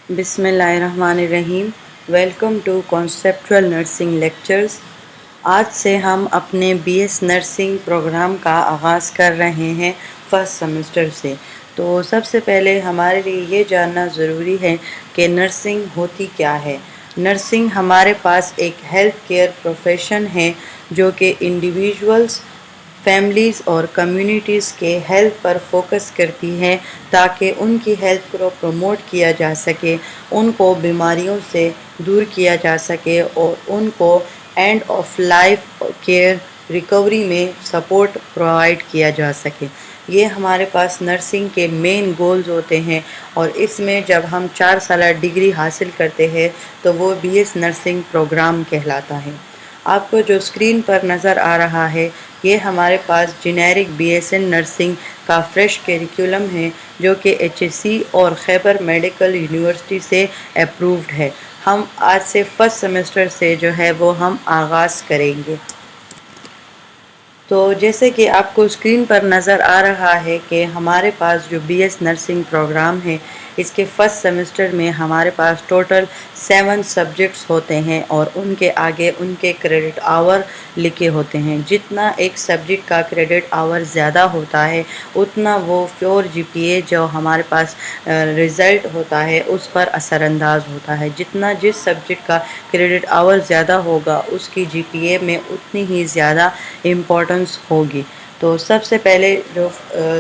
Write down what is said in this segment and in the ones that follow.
بسم اللہ الرحمن الرحیم۔ Welcome to conceptual nursing lectures. آج سے ہم اپنے بی ایس نرسنگ پروگرام کا آغاز کر رہے ہیں فرسٹ سیمسٹر سے۔ تو سب سے پہلے ہمارے لیے یہ جاننا ضروری ہے کہ نرسنگ ہوتی کیا ہے۔ نرسنگ ہمارے پاس ایک ہیلتھ کیئر پروفیشن ہے جو کہ انڈیویژولز، فیملیز اور کمیونٹیز کے ہیلتھ پر فوکس کرتی ہے تاکہ ان کی ہیلتھ کو پروموٹ کیا جا سکے، ان کو بیماریوں سے دور کیا جا سکے اور ان کو and of life care recovery میں سپورٹ پرووائڈ کیا جا سکے۔ یہ ہمارے پاس نرسنگ کے مین گولز ہوتے ہیں، اور اس میں جب ہم 4 سالہ ڈگری حاصل کرتے ہیں تو وہ بی ایس نرسنگ پروگرام کہلاتا ہے۔ آپ کو جو اسکرین پر نظر آ رہا ہے یہ ہمارے پاس generic B S N nursing کا فریش کیریکولم ہے جو کہ HSC اور خیبر میڈیکل یونیورسٹی سے اپرووڈ ہے۔ ہم آج سے فرسٹ سیمسٹر سے جو ہے وہ ہم آغاز کریں گے۔ تو جیسے کہ آپ کو اسکرین پر نظر آ رہا ہے کہ ہمارے پاس جو بی ایس نرسنگ پروگرام ہے اس کے فرسٹ سیمسٹر میں ہمارے پاس ٹوٹل 7 سبجیکٹس ہوتے ہیں اور ان کے آگے ان کے کریڈٹ آور لکھے ہوتے ہیں۔ جتنا ایک سبجیکٹ کا کریڈٹ آور زیادہ ہوتا ہے اتنا وہ 4 GPA جو ہمارے پاس رزلٹ ہوتا ہے اس پر اثر انداز ہوتا ہے۔ جس سبجیکٹ کا کریڈٹ آور زیادہ ہوگا اس کی GPA میں اتنی ہی زیادہ امپورٹنس ہوگی۔ تو سب سے پہلے جو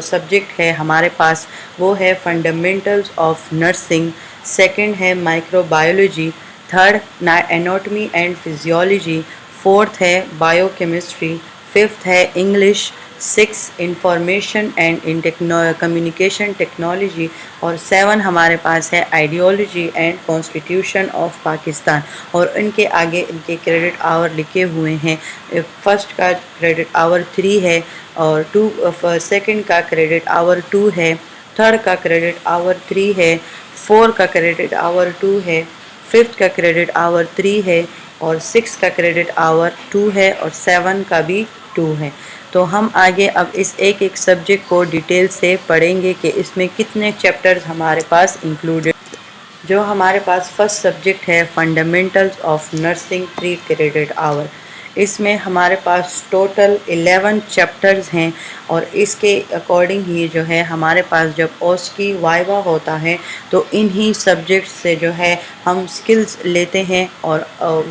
سبجیکٹ ہے ہمارے پاس وہ ہے فنڈامنٹلز آف نرسنگ، سیکنڈ ہے microbiology, third anatomy and physiology, fourth ہے بایو کیمسٹری، ففتھ ہے English, six information and communication technology, اور 7 ہمارے پاس ہے ideology and constitution of Pakistan. اور ان کے آگے ان کے کریڈٹ آور لکھے ہوئے ہیں۔ فرسٹ کا کریڈٹ آور 3 ہے، اور سیکنڈ کا کریڈٹ آور 2 ہے، تھرڈ کا کریڈٹ آور 3 ہے، 4 کا کریڈٹ آور 2 ہے، ففتھ کا کریڈٹ آور 3 ہے، اور 6 کا کریڈٹ آور 2 ہے، اور 7 کا بھی 2 ہے۔ تو ہم آگے اب اس ایک سبجیکٹ کو ڈیٹیل سے پڑھیں گے کہ اس میں کتنے چیپٹرز ہمارے پاس انکلوڈڈ۔ جو ہمارے پاس فرسٹ سبجیکٹ ہے fundamentals of nursing 3 credit hour, اس میں ہمارے پاس ٹوٹل 11 چیپٹرز ہیں، اور اس کے اکارڈنگ ہی جو ہے ہمارے پاس جب اوسکی وائوا ہوتا ہے تو انہی سبجیکٹ سے جو ہے ہم سکلز لیتے ہیں، اور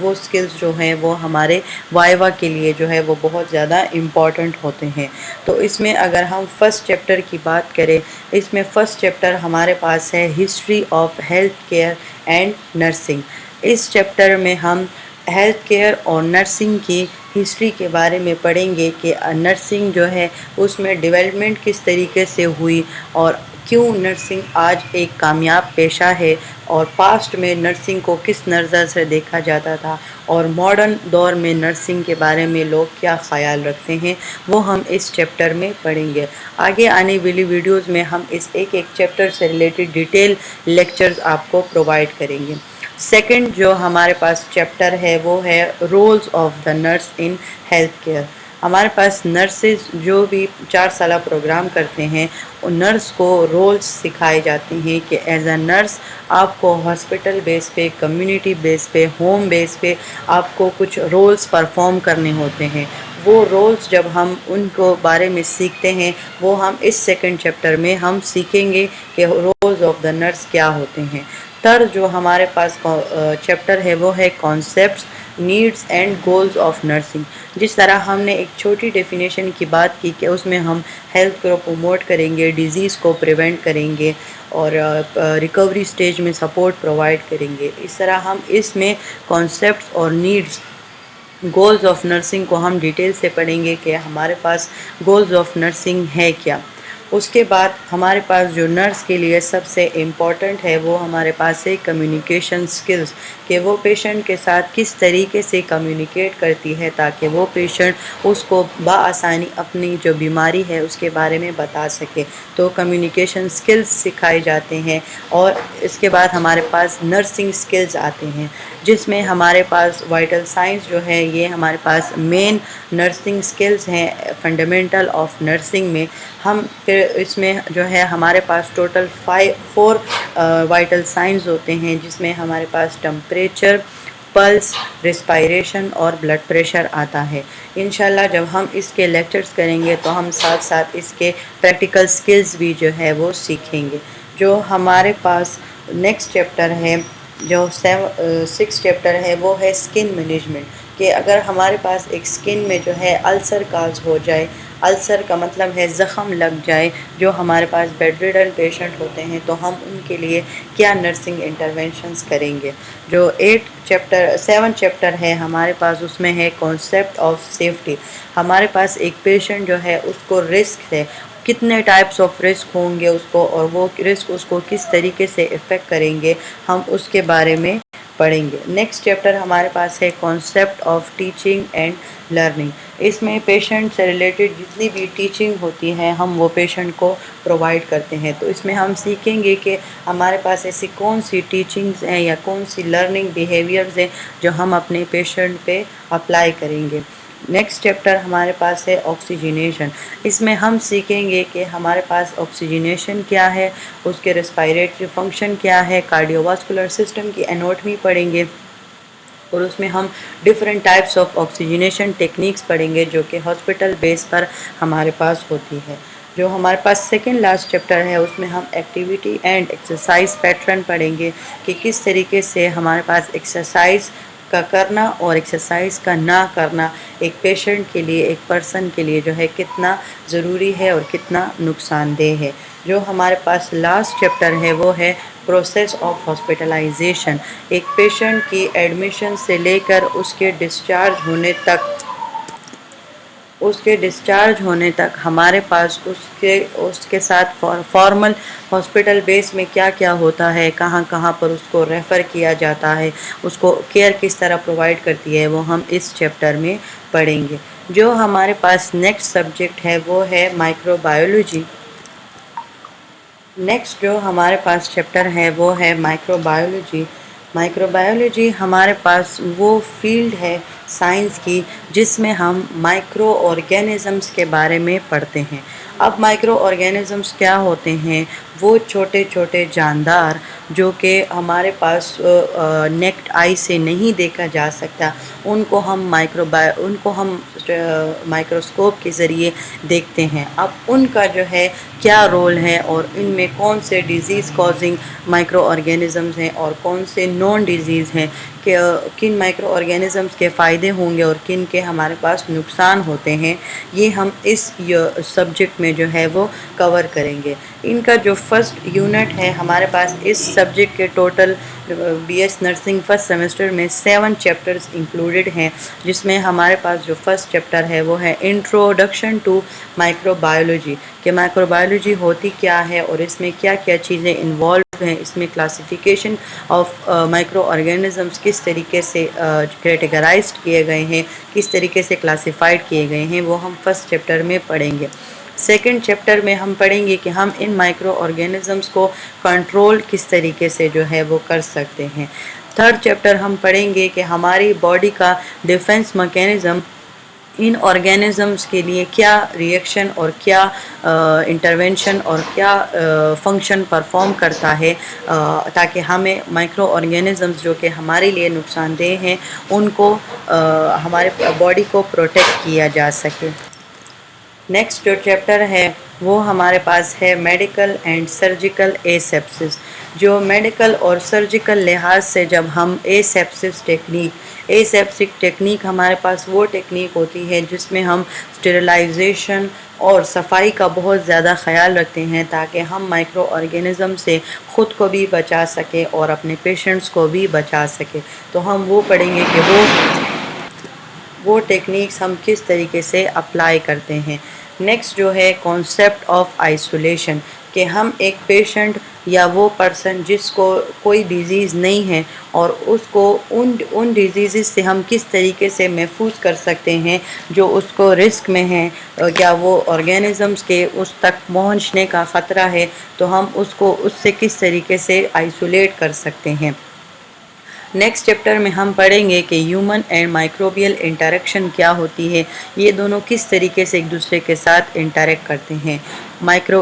وہ سکلز جو ہیں وہ ہمارے وائوا کے لیے جو ہے وہ بہت زیادہ امپورٹنٹ ہوتے ہیں۔ تو اس میں اگر ہم فرسٹ چیپٹر کی بات کریں، اس میں فرسٹ چیپٹر ہمارے پاس ہے history of health care and nursing. اس چیپٹر میں ہم ہیلتھ کیئر اور نرسنگ کی ہسٹری کے بارے میں پڑھیں گے کہ نرسنگ جو ہے اس میں ڈیولپمنٹ کس طریقے سے ہوئی، اور کیوں نرسنگ آج ایک کامیاب پیشہ ہے، اور پاسٹ میں نرسنگ کو کس نظر سے دیکھا جاتا تھا، اور ماڈرن دور میں نرسنگ کے بارے میں لوگ کیا خیال رکھتے ہیں، وہ ہم اس چیپٹر میں پڑھیں گے۔ آگے آنے والی ویڈیوز میں ہم اس ایک چیپٹر سے ریلیٹڈ ڈیٹیل لیکچرز آپ کو پرووائڈ کریں گے۔ سیکنڈ جو ہمارے پاس چیپٹر ہے وہ ہے roles of the nurse in health care. ہمارے پاس نرسز جو بھی 4 سالہ پروگرام کرتے ہیں نرس کو رولز سکھائے جاتے ہیں کہ ایز اے نرس آپ کو ہاسپٹل بیس پہ، کمیونٹی بیس پہ، ہوم بیس پہ آپ کو کچھ رولز پرفارم کرنے ہوتے ہیں۔ وہ رولز جب ہم ان کو بارے میں سیکھتے ہیں وہ ہم اس سیکنڈ چیپٹر میں ہم سیکھیں گے کہ رولز آف دا نرس کیا ہوتے ہیں۔ تھرڈ جو ہمارے پاس چیپٹر ہے وہ ہے concepts, needs and goals of nursing. جس طرح ہم نے ایک چھوٹی ڈیفینیشن کی بات کی کہ اس میں ہم ہیلتھ کو پروموٹ کریں گے، ڈیزیز کو پریونٹ کریں گے، اور ریکوری سٹیج میں سپورٹ پرووائڈ کریں گے، اس طرح ہم اس میں کانسیپٹس اور نیڈس، گولز آف نرسنگ کو ہم ڈیٹیل سے پڑھیں گے کہ ہمارے پاس گولز آف نرسنگ ہے کیا۔ اس کے بعد ہمارے پاس جو نرس کے لیے سب سے امپورٹنٹ ہے وہ ہمارے پاس ہے کمیونیکیشن سکلز، کہ وہ پیشنٹ کے ساتھ کس طریقے سے کمیونیکیٹ کرتی ہے تاکہ وہ پیشنٹ اس کو بآسانی اپنی جو بیماری ہے اس کے بارے میں بتا سکے۔ تو کمیونیکیشن سکلز سکھائے جاتے ہیں، اور اس کے بعد ہمارے پاس نرسنگ سکلز آتے ہیں جس میں ہمارے پاس وائٹل سائنس جو ہے یہ ہمارے پاس مین نرسنگ سکلز ہیں۔ فنڈامنٹل آف نرسنگ میں ہم پھر اس میں جو ہے ہمارے پاس ٹوٹل 4 وائٹل سائنز ہوتے ہیں، جس میں ہمارے پاس ٹمپریچر، پلس، ریسپائریشن اور بلڈ پریشر آتا ہے۔ انشاءاللہ جب ہم اس کے لیکچرز کریں گے تو ہم ساتھ ساتھ اس کے پریکٹیکل سکلز بھی جو ہے وہ سیکھیں گے۔ جو ہمارے پاس نیکسٹ چیپٹر ہے، جو 6 چیپٹر ہے، وہ ہے اسکن مینجمنٹ، کہ اگر ہمارے پاس ایک اسکن میں جو ہے السر کاز ہو جائے، السر کا مطلب ہے زخم لگ جائے، جو ہمارے پاس بیڈ ریڈن پیشنٹ ہوتے ہیں، تو ہم ان کے لیے کیا نرسنگ انٹرونشنز کریں گے۔ جو 7 چیپٹر ہے ہمارے پاس، اس میں ہے کانسیپٹ آف سیفٹی۔ ہمارے پاس ایک پیشنٹ جو ہے اس کو رسک ہے، کتنے ٹائپس آف رسک ہوں گے اس کو، اور وہ رسک اس کو کس طریقے سے افیکٹ کریں گے، ہم اس کے بارے میں پڑھیں گے۔ نیکسٹ چیپٹر ہمارے پاس ہے concept of teaching and learning. اس میں پیشنٹ سے ریلیٹڈ جتنی بھی ٹیچنگ ہوتی ہے ہم وہ پیشنٹ کو پرووائڈ کرتے ہیں، تو اس میں ہم سیکھیں گے کہ ہمارے پاس ایسی کون سی ٹیچنگز ہیں یا کون سی لرننگ بیہیویئرز ہیں جو ہم اپنے پیشنٹ پہ اپلائی کریں گے۔ نیکسٹ چیپٹر ہمارے پاس ہے آکسیجنیشن۔ اس میں ہم سیکھیں گے کہ ہمارے پاس آکسیجنیشن کیا ہے، اس کے ریسپائریٹری فنکشن کیا ہے، کارڈیو واسکولر سسٹم کی اناٹمی پڑھیں گے، اور اس میں ہم different types of oxygenation techniques پڑھیں گے جو کہ ہاسپٹل بیس پر ہمارے پاس ہوتی ہے۔ جو ہمارے پاس سیکنڈ لاسٹ چیپٹر ہے، اس میں ہم ایکٹیویٹی اینڈ ایکسرسائز پیٹرن پڑھیں گے کہ کس طریقے سے ہمارے پاس ایکسرسائز کا کرنا اور ایکسرسائز کا نہ کرنا ایک پیشنٹ کے لیے، ایک پرسن کے لیے جو ہے کتنا ضروری ہے اور کتنا نقصان دہ ہے۔ جو ہمارے پاس لاسٹ چیپٹر ہے وہ ہے پروسیس آف ہاسپٹلائزیشن۔ ایک پیشنٹ کی ایڈمیشن سے لے کر اس کے ڈسچارج ہونے تک ہمارے پاس اس کے ساتھ فارمل ہاسپٹل بیس میں کیا کیا ہوتا ہے، کہاں کہاں پر اس کو ریفر کیا جاتا ہے، اس کو کیئر کس طرح پرووائڈ کرتی ہے، وہ ہم اس چیپٹر میں پڑھیں گے۔ جو ہمارے پاس نیکسٹ سبجیکٹ ہے وہ ہے مائکرو بایولوجی۔ نیکسٹ جو ہمارے پاس چیپٹر ہے وہ ہے مائکرو بایولوجی۔ مائکرو بایولوجی ہمارے پاس وہ فیلڈ ہے سائنس کی جس میں ہم مائکرو آرگینزمز کے بارے میں پڑھتے ہیں۔ اب مائکرو آرگینزمز کیا ہوتے ہیں؟ وہ چھوٹے چھوٹے جاندار جو کہ ہمارے پاس نیکڈ آئی سے نہیں دیکھا جا سکتا، ان کو ہم مائکروسکوپ کے ذریعے دیکھتے ہیں۔ اب ان کا جو ہے کیا رول ہے، اور ان میں کون سے ڈیزیز کازنگ مائکرو آرگینزمز ہیں اور کون سے نان ڈیزیز ہیں، کہ کن مائکرو آرگینزمز کے فائدے ہوں گے اور کن کے ہمارے پاس نقصان ہوتے ہیں، یہ ہم اس سبجیکٹ میں جو ہے وہ کور کریں گے۔ ان کا جو فرسٹ یونٹ ہے ہمارے پاس اس سبجیکٹ کے total B S nursing first semester میں 7 چیپٹرز انکلوڈڈ ہیں، جس میں ہمارے پاس جو فرسٹ چیپٹر ہے وہ ہے انٹروڈکشن ٹو مائکرو بایولوجی، کہ مائکرو بایولوجی ہوتی کیا ہے اور اس میں کیا کیا چیزیں انوالو ہیں، اس میں کلاسیفیکیشن آف مائکرو آرگینزمز کس طریقے سے کیٹیگرائزڈ کیے گئے ہیں، کس طریقے سے کلاسیفائڈ کیے گئے ہیں، وہ ہم فرسٹ چیپٹر میں پڑھیں گے۔ سیکنڈ چیپٹر میں ہم پڑھیں گے کہ ہم ان مائکرو آرگینزمز کو کنٹرول کس طریقے سے جو ہے وہ کر سکتے ہیں۔ تھرڈ چیپٹر ہم پڑھیں گے کہ ہماری باڈی کا ڈیفنس میکینزم ان آرگینزمز کے لیے کیا ریئیکشن اور کیا انٹرونشن اور کیا فنکشن پرفارم کرتا ہے، تاکہ ہمیں مائکرو آرگینزمز جو کہ ہمارے لیے نقصان دہ ہیں ان کو ہمارے باڈی کو پروٹیکٹ کیا جا سکے۔ نیکسٹ جو چیپٹر ہے وہ ہمارے پاس ہے میڈیکل اینڈ سرجیکل ایسیپسس۔ جو میڈیکل اور سرجیکل لحاظ سے جب ہم ایسیپسک ٹیکنیک ہمارے پاس وہ ٹیکنیک ہوتی ہے جس میں ہم اسٹیرلائزیشن اور صفائی کا بہت زیادہ خیال رکھتے ہیں تاکہ ہم مائکرو آرگینزم سے خود کو بھی بچا سکیں اور اپنے پیشنٹس کو بھی بچا سکیں، تو ہم وہ پڑھیں گے کہ وہ ٹیکنیکس ہم کس طریقے سے اپلائی کرتے ہیں۔ نیکسٹ جو ہے کانسیپٹ آف آئسولیشن، کہ ہم ایک پیشنٹ یا وہ پرسن جس کو کوئی ڈیزیز نہیں ہے اور اس کو ان ڈیزیزز سے ہم کس طریقے سے محفوظ کر سکتے ہیں جو اس کو رسک میں ہیں، یا وہ آرگینزمز کے اس تک پہنچنے کا خطرہ ہے، تو ہم اس کو اس سے کس طریقے سے آئسولیٹ کر سکتے ہیں۔ نیکسٹ چیپٹر میں ہم پڑھیں گے کہ ہیومن اینڈ مائکروبیل انٹریکشن کیا ہوتی ہے، یہ دونوں کس طریقے سے ایک دوسرے کے ساتھ انٹریکٹ کرتے ہیں۔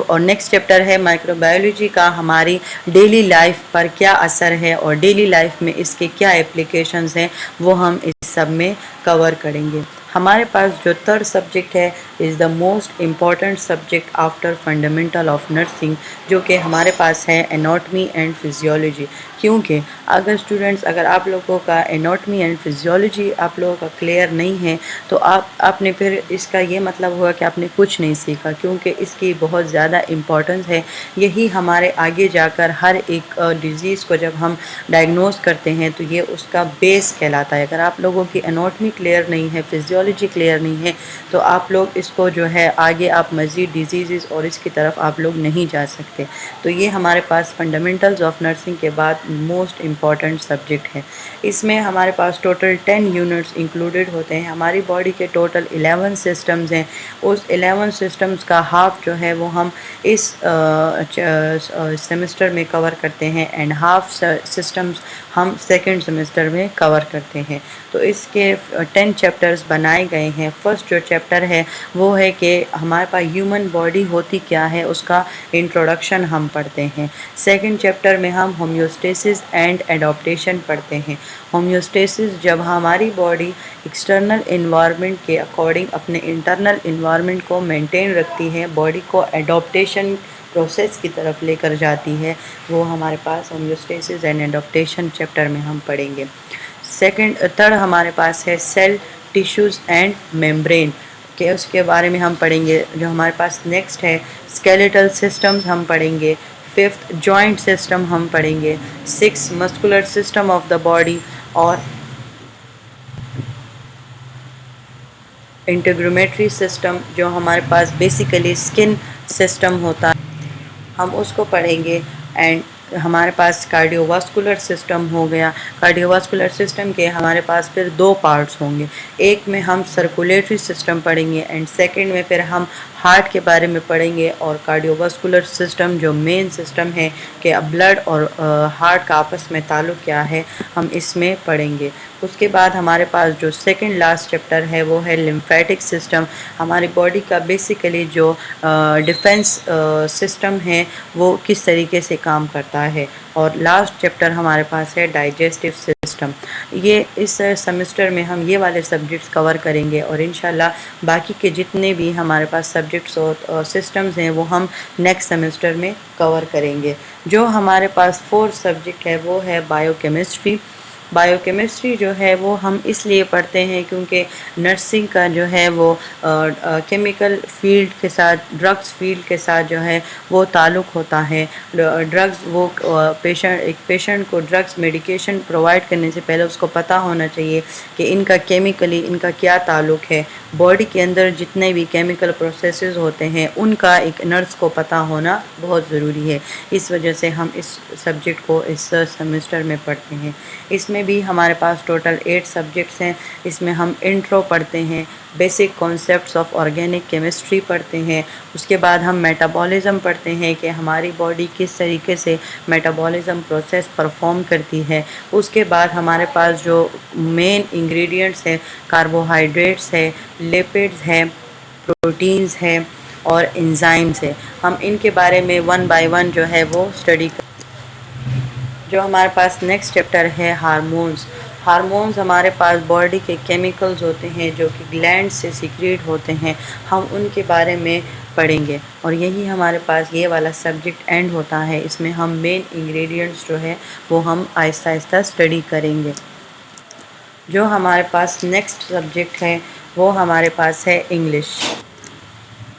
اور نیکسٹ چیپٹر ہے مائکرو بایولوجی کا ہماری ڈیلی لائف پر کیا اثر ہے اور ڈیلی لائف میں اس کے کیا اپلیکیشنز ہیں، وہ ہم اس سب میں کور کریں گے۔ ہمارے پاس جو تھرڈ سبجیکٹ ہے is the most important subject after fundamental of nursing, جو کہ ہمارے پاس ہے اناٹمی اینڈ فزیولوجی۔ کیونکہ اگر آپ لوگوں کا اناٹمی اینڈ فزیولوجی آپ لوگوں کا کلیئر نہیں ہے تو آپ نے پھر اس کا یہ مطلب ہوا کہ آپ نے کچھ نہیں سیکھا، کیونکہ اس کی بہت زیادہ امپورٹنس ہے۔ یہی ہمارے آگے جا کر ہر ایک ڈیزیز کو جب ہم ڈائگنوز کرتے ہیں تو یہ اس کا بیس کہلاتا ہے۔ اگر آپ لوگوں کی اناٹمی کلیئر نہیں ہے، فزیولوجی کلیئر نہیں ہے، تو آپ لوگ اس کو جو ہے آگے آپ مزید ڈیزیزز اور اس کی طرف آپ لوگ نہیں جا سکتے۔ تو یہ ہمارے پاس فنڈامنٹلز آف نرسنگ کے بعد موسٹ امپورٹنٹ سبجیکٹ ہے۔ اس میں ہمارے پاس ٹوٹل 10 یونٹس انکلوڈڈ ہوتے ہیں۔ ہماری باڈی کے ٹوٹل 11 سسٹمز ہیں۔ اس 11 سسٹمز کا ہاف جو ہے وہ ہم اس سیمسٹر میں کور کرتے ہیں اینڈ ہاف سسٹمز ہم سیکنڈ سیمسٹر میں کور کرتے ہیں۔ تو اس کے 10 چیپٹرز بنائے گئے ہیں۔ فرسٹ جو چیپٹر ہے وہ ہے کہ ہمارے پاس ہیومن باڈی ہوتی کیا ہے، اس کا انٹروڈکشن ہم پڑھتے ہیں۔ سیکنڈ چیپٹر میں ہم ہومیوسٹیسس اینڈ ایڈاپٹیشن پڑھتے ہیں۔ ہومیوسٹیسس جب ہماری باڈی ایکسٹرنل انوائرمنٹ کے اکارڈنگ اپنے انٹرنل انوائرمنٹ کو مینٹین رکھتی ہے، باڈی کو ایڈاپٹیشن پروسیس کی طرف لے کر جاتی ہے، وہ ہمارے پاس ہومیوسٹیسس اینڈ ایڈاپٹیشن چیپٹر میں ہم پڑھیں گے۔ تھرڈ ہمارے پاس ہے سیل، ٹیشوز اینڈ میمبرین، کہ اس کے بارے میں ہم پڑھیں گے۔ جو ہمارے پاس نیکسٹ ہے اسکیلیٹل سسٹمز ہم پڑھیں گے۔ ففتھ جوائنٹ سسٹم ہم پڑھیں گے۔ Six muscular system of the body اور انٹیگرومیٹری سسٹم جو ہمارے پاس بیسیکلی اسکن سسٹم ہوتا ہے، ہم اس کو پڑھیں گے۔ اینڈ ہمارے پاس کارڈیو واسکولر سسٹم ہو گیا۔ کارڈیو واسکولر سسٹم کے ہمارے پاس پھر دو پارٹس ہوں گے، ایک میں ہم سرکولیٹری سسٹم پڑھیں گے اینڈ سیکنڈ میں پھر ہم ہارٹ کے بارے میں پڑھیں گے۔ اور کارڈیو واسکولر سسٹم جو مین سسٹم ہے کہ بلڈ اور ہارٹ کا آپس میں تعلق کیا ہے، ہم اس میں پڑھیں گے۔ اس کے بعد ہمارے پاس جو سیکنڈ لاسٹ چیپٹر ہے وہ ہے لمفیٹک سسٹم، ہماری باڈی کا بیسیکلی جو ڈیفنس سسٹم ہے وہ کس طریقے سے کام کرتا ہے۔ اور لاسٹ چیپٹر ہمارے پاس ہے ڈائجسٹیو سسٹم۔ یہ اس سیمسٹر میں ہم یہ والے سبجیکٹس کور کریں گے اور انشاءاللہ باقی کے جتنے بھی ہمارے پاس سبجیکٹس اور سسٹمز ہیں وہ ہم نیکسٹ سیمسٹر میں کور کریں گے۔ جو ہمارے پاس فورتھ سبجیکٹ ہے وہ ہے بائیو کیمسٹری۔ بائیو کیمسٹری جو ہے وہ ہم اس لیے پڑھتے ہیں کیونکہ نرسنگ کا جو ہے وہ کیمیکل فیلڈ کے ساتھ، ڈرگس فیلڈ کے ساتھ جو ہے وہ تعلق ہوتا ہے۔ ڈرگس وہ ایک پیشنٹ کو ڈرگس میڈیکیشن پرووائڈ کرنے سے پہلے اس کو پتہ ہونا چاہیے کہ ان کا کیمیکلی ان کا کیا تعلق ہے۔ باڈی کے اندر جتنے بھی کیمیکل پروسیسز ہوتے ہیں ان کا ایک نرس کو پتہ ہونا بہت ضروری ہے۔ اس وجہ سے ہم اس سبجیکٹ کو اس سیمسٹر میں پڑھتے ہیں۔ اس میں بھی ہمارے پاس ٹوٹل 8 سبجیکٹس ہیں۔ اس میں ہم انٹرو پڑھتے ہیں، basic concepts of organic chemistry پڑھتے ہیں، اس کے بعد ہم میٹابولزم پڑھتے ہیں کہ ہماری باڈی کس طریقے سے میٹابولزم پروسیس پرفارم کرتی ہے۔ اس کے بعد ہمارے پاس جو مین انگریڈینٹس ہیں، کاربوہائیڈریٹس ہے، لیپڈز ہے، پروٹینز ہے اور انزائمز ہے، ہم ان کے بارے میں ون بائی ون جو ہے وہ اسٹڈی کریں۔ جو ہمارے پاس نیکسٹ چیپٹر ہے ہارمونز۔ ہارمونز ہمارے پاس باڈی کے کیمیکلز ہوتے ہیں جو کہ گلینڈ سے سیکریٹ ہوتے ہیں، ہم ان کے بارے میں پڑھیں گے اور یہی ہمارے پاس یہ والا سبجیکٹ اینڈ ہوتا ہے۔ اس میں ہم مین انگریڈینٹس جو ہے وہ ہم آہستہ آہستہ اسٹڈی کریں گے۔ جو ہمارے پاس نیکسٹ سبجیکٹ ہے وہ ہمارے پاس ہے انگلش۔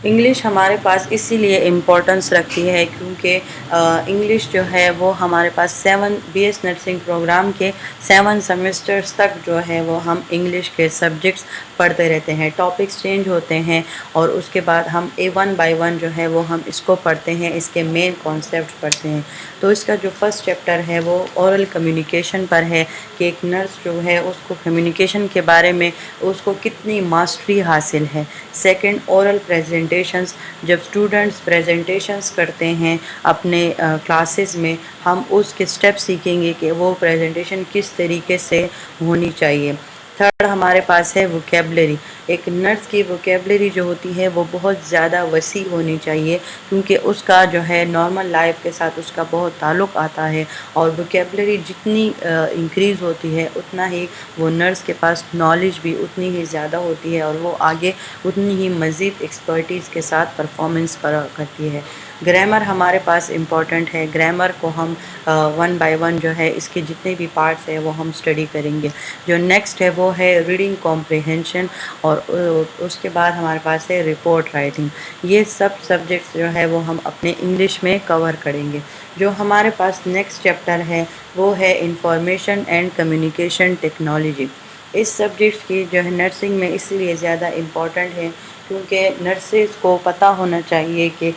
انگلش ہمارے پاس اسی لیے امپورٹنس رکھتی ہے کیونکہ انگلش جو ہے وہ ہمارے پاس بی ایس نرسنگ پروگرام کے 7 سیمسٹرز تک جو ہے وہ ہم انگلش کے سبجیکٹس پڑھتے رہتے ہیں، ٹاپکس چینج ہوتے ہیں اور اس کے بعد ہم ون بائی ون جو ہے وہ ہم اس کو پڑھتے ہیں، اس کے مین کانسیپٹ پڑھتے ہیں۔ تو اس کا جو فرسٹ چیپٹر ہے وہ اورل کمیونیکیشن پر ہے کہ ایک نرس جو ہے اس کو کمیونیکیشن کے بارے میں اس کو کتنی ماسٹری حاصل ہے۔ سیکنڈ اورل پریزنٹیشن پریزنٹیشنز، جب اسٹوڈنٹس پریزنٹیشنز کرتے ہیں اپنے کلاسز میں، ہم اس کے اسٹیپ سیکھیں گے کہ وہ پریزنٹیشن کس طریقے سے ہونی چاہیے۔ تھرڈ ہمارے پاس ہے ووکیبلری۔ ایک نرس کی ووکیبلری جو ہوتی ہے وہ بہت زیادہ وسیع ہونی چاہیے، کیونکہ اس کا جو ہے نارمل لائف کے ساتھ اس کا بہت تعلق آتا ہے، اور ووکیبلری جتنی انکریز ہوتی ہے اتنا ہی وہ نرس کے پاس نالج بھی اتنی ہی زیادہ ہوتی ہے، اور وہ آگے اتنی ہی مزید ایکسپرٹیز کے ساتھ پرفارمنس کرتی ہے۔ گرامر ہمارے پاس امپورٹنٹ ہے۔ گرامر کو ہم ون بائی ون جو ہے اس کے جتنے بھی پارٹس ہیں وہ ہم اسٹڈی کریں گے۔ جو نیکسٹ ہے وہ ہے ریڈنگ کمپریہنشن، اور اس کے بعد ہمارے پاس ہے رپورٹ رائٹنگ۔ یہ سب سبجیکٹس جو ہے وہ ہم اپنے انگلش میں کور کریں گے۔ جو ہمارے پاس نیکسٹ چیپٹر ہے وہ ہے انفارمیشن اینڈ کمیونیکیشن ٹیکنالوجی۔ اس سبجیکٹ کی جو ہے نرسنگ میں اس لیے زیادہ امپورٹنٹ ہے کیونکہ نرسز کو پتہ ہونا چاہیے کہ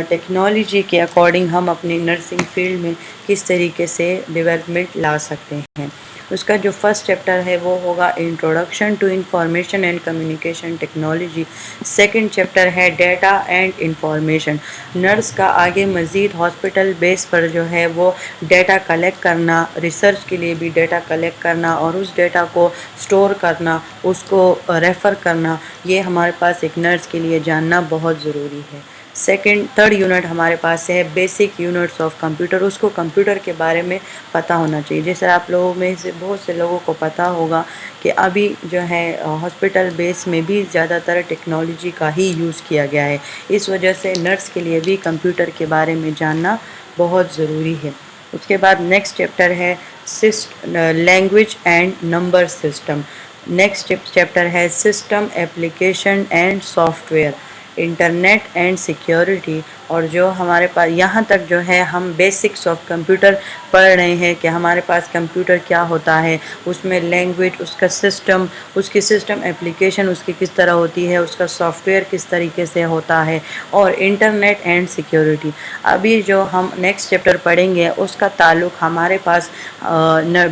ٹیکنالوجی کے اکارڈنگ ہم اپنی نرسنگ فیلڈ میں کس طریقے سے ڈیولپمنٹ لا سکتے ہیں۔ اس کا جو فرسٹ چیپٹر ہے وہ ہوگا introduction to information and communication technology. Second chapter ہے ڈیٹا اینڈ انفارمیشن۔ نرس کا آگے مزید ہاسپٹل بیس پر جو ہے وہ ڈیٹا کلیکٹ کرنا، ریسرچ کے لیے بھی ڈیٹا کلیکٹ کرنا، اور اس ڈیٹا کو سٹور کرنا، اس کو ریفر کرنا، یہ ہمارے پاس ایک نرس کے لیے جاننا بہت ضروری ہے۔ تھرڈ یونٹ ہمارے پاس ہے بیسک یونٹس آف کمپیوٹر۔ اس کو کمپیوٹر کے بارے میں پتہ ہونا چاہیے۔ جیسے آپ لوگوں میں سے بہت سے لوگوں کو پتہ ہوگا کہ ابھی جو ہے ہاسپٹل بیس میں بھی زیادہ تر ٹیکنالوجی کا ہی یوز کیا گیا ہے، اس وجہ سے نرس کے لیے بھی کمپیوٹر کے بارے میں جاننا بہت ضروری ہے۔ اس کے بعد نیکسٹ چیپٹر ہے language and number system. Next chapter ہے system application and software, internet and security. اور جو ہمارے پاس یہاں تک جو ہے ہم بیسکس آف کمپیوٹر پڑھ رہے ہیں کہ ہمارے پاس کمپیوٹر کیا ہوتا ہے، اس میں لینگویج، اس کا سسٹم، اس کی سسٹم ایپلیکیشن اس کی کس طرح ہوتی ہے، اس کا سافٹ ویئر کس طریقے سے ہوتا ہے، اور انٹرنیٹ اینڈ سیکیورٹی۔ ابھی جو ہم نیکسٹ چیپٹر پڑھیں گے اس کا تعلق ہمارے پاس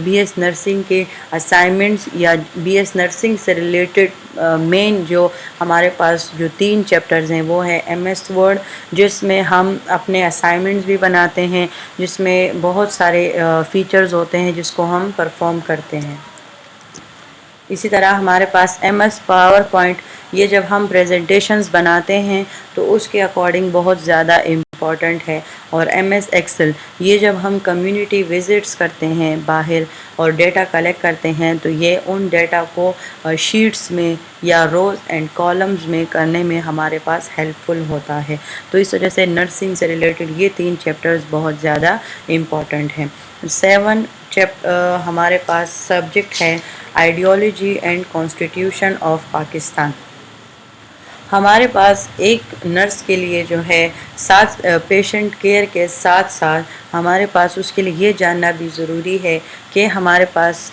بی ایس نرسنگ کے اسائنمنٹس یا بی ایس نرسنگ سے ریلیٹڈ مین جو ہمارے پاس جو 3 چیپٹرز ہیں وہ ہے ایم ایس ورڈ، جس میں ہم اپنے اسائنمنٹس بھی بناتے ہیں، جس میں بہت سارے فیچرز ہوتے ہیں جس کو ہم پرفارم کرتے ہیں۔ اسی طرح ہمارے پاس ایم ایس پاور پوائنٹ، یہ جب ہم پریزنٹیشنز بناتے ہیں تو اس کے اکارڈنگ بہت زیادہ امپورٹنٹ ہے۔ اور ایم ایس ایکسل، یہ جب ہم کمیونٹی وزٹس کرتے ہیں باہر اور ڈیٹا کلیکٹ کرتے ہیں تو یہ ان ڈیٹا کو شیٹس میں یا روز اینڈ کالمز میں کرنے میں ہمارے پاس ہیلپ فل ہوتا ہے۔ تو اس وجہ سے نرسنگ سے ریلیٹڈ یہ 3 چیپٹرز بہت زیادہ امپورٹنٹ ہیں۔ 7 ہمارے پاس سبجیکٹ ہے ideology and constitution of Pakistan. ہمارے پاس ایک نرس کے لیے جو ہے پیشنٹ کیئر کے ساتھ ساتھ ہمارے پاس اس کے لیے یہ جاننا بھی ضروری ہے کہ ہمارے پاس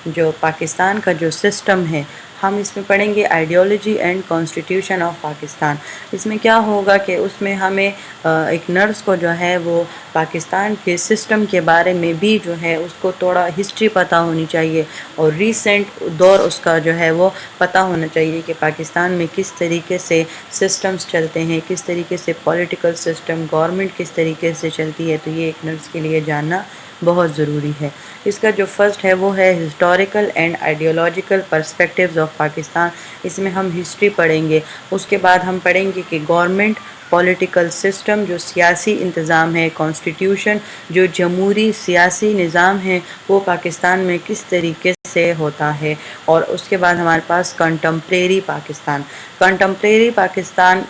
جو پاکستان کا جو سسٹم ہے، ہم اس میں پڑھیں گے ideology and constitution of Pakistan. اس میں کیا ہوگا کہ اس میں ہمیں ایک نرس کو جو ہے وہ پاکستان کے سسٹم کے بارے میں بھی جو ہے اس کو تھوڑا ہسٹری پتہ ہونی چاہیے، اور ریسنٹ دور اس کا جو ہے وہ پتہ ہونا چاہیے کہ پاکستان میں کس طریقے سے سسٹمز چلتے ہیں، کس طریقے سے پولیٹیکل سسٹم، گورنمنٹ کس طریقے سے چلتی ہے۔ تو یہ ایک نرس کے لیے جاننا بہت ضروری ہے۔ اس کا جو فرسٹ ہے وہ ہے historical and ideological perspectives of Pakistan. اس میں ہم ہسٹری پڑھیں گے، اس کے بعد ہم پڑھیں گے کہ گورنمنٹ، پولیٹیکل سسٹم جو سیاسی انتظام ہے، کانسٹیٹیوشن جو جمہوری سیاسی نظام ہے وہ پاکستان میں کس طریقے سے ہوتا ہے، اور اس کے بعد ہمارے پاس کنٹمپریری پاکستان۔ کنٹمپریری پاکستان،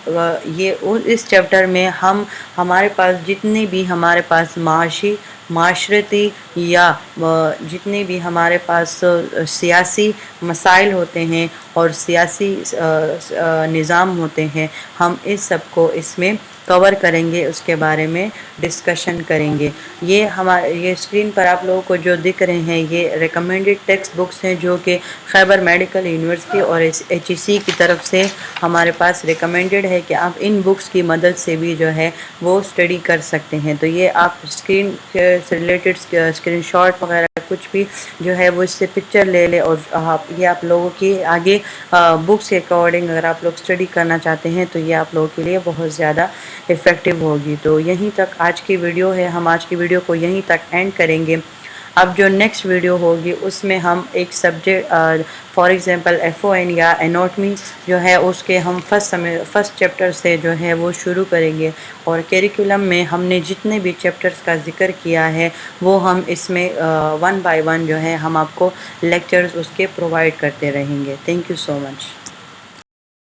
یہ اس چیپٹر میں ہمارے پاس جتنے بھی ہمارے پاس معاشرتی یا جتنے بھی ہمارے پاس سیاسی مسائل ہوتے ہیں اور سیاسی نظام ہوتے ہیں، ہم اس سب کو اس میں کور کریں گے، اس کے بارے میں ڈسکشن کریں گے۔ یہ اسکرین پر آپ لوگوں کو جو دکھ رہے ہیں یہ ریکمینڈڈ ٹیکسٹ بکس ہیں جو کہ خیبر میڈیکل یونیورسٹی اور HEC کی طرف سے ہمارے پاس ریکمینڈڈ ہے کہ آپ ان بکس کی مدد سے بھی جو ہے وہ اسٹڈی کر سکتے ہیں۔ تو یہ آپ اسکرین سے ریلیٹڈ اسکرین شاٹ وغیرہ کچھ بھی جو ہے وہ اس سے پکچر لے لیں، اور یہ آپ لوگوں کی آگے بکس کے اکارڈنگ اگر آپ لوگ اسٹڈی کرنا چاہتے ہیں تو یہ آپ لوگوں کے لیے بہت زیادہ افیکٹو ہوگی۔ تو یہیں تک آج کی ویڈیو ہے، ہم آج کی ویڈیو کو یہیں تک اینڈ کریں گے۔ اب جو نیکسٹ ویڈیو ہوگی اس میں ہم ایک subject for example F O N یا اناٹمی جو ہے اس کے ہم فرسٹ چیپٹر سے جو ہے وہ شروع کریں گے، اور کیریکولم میں ہم نے جتنے بھی چیپٹرز کا ذکر کیا ہے وہ ہم اس میں ون بائی ون جو ہے ہم آپ کو لیکچرز اس کے پرووائڈ کرتے رہیں گے۔ Thank you so much.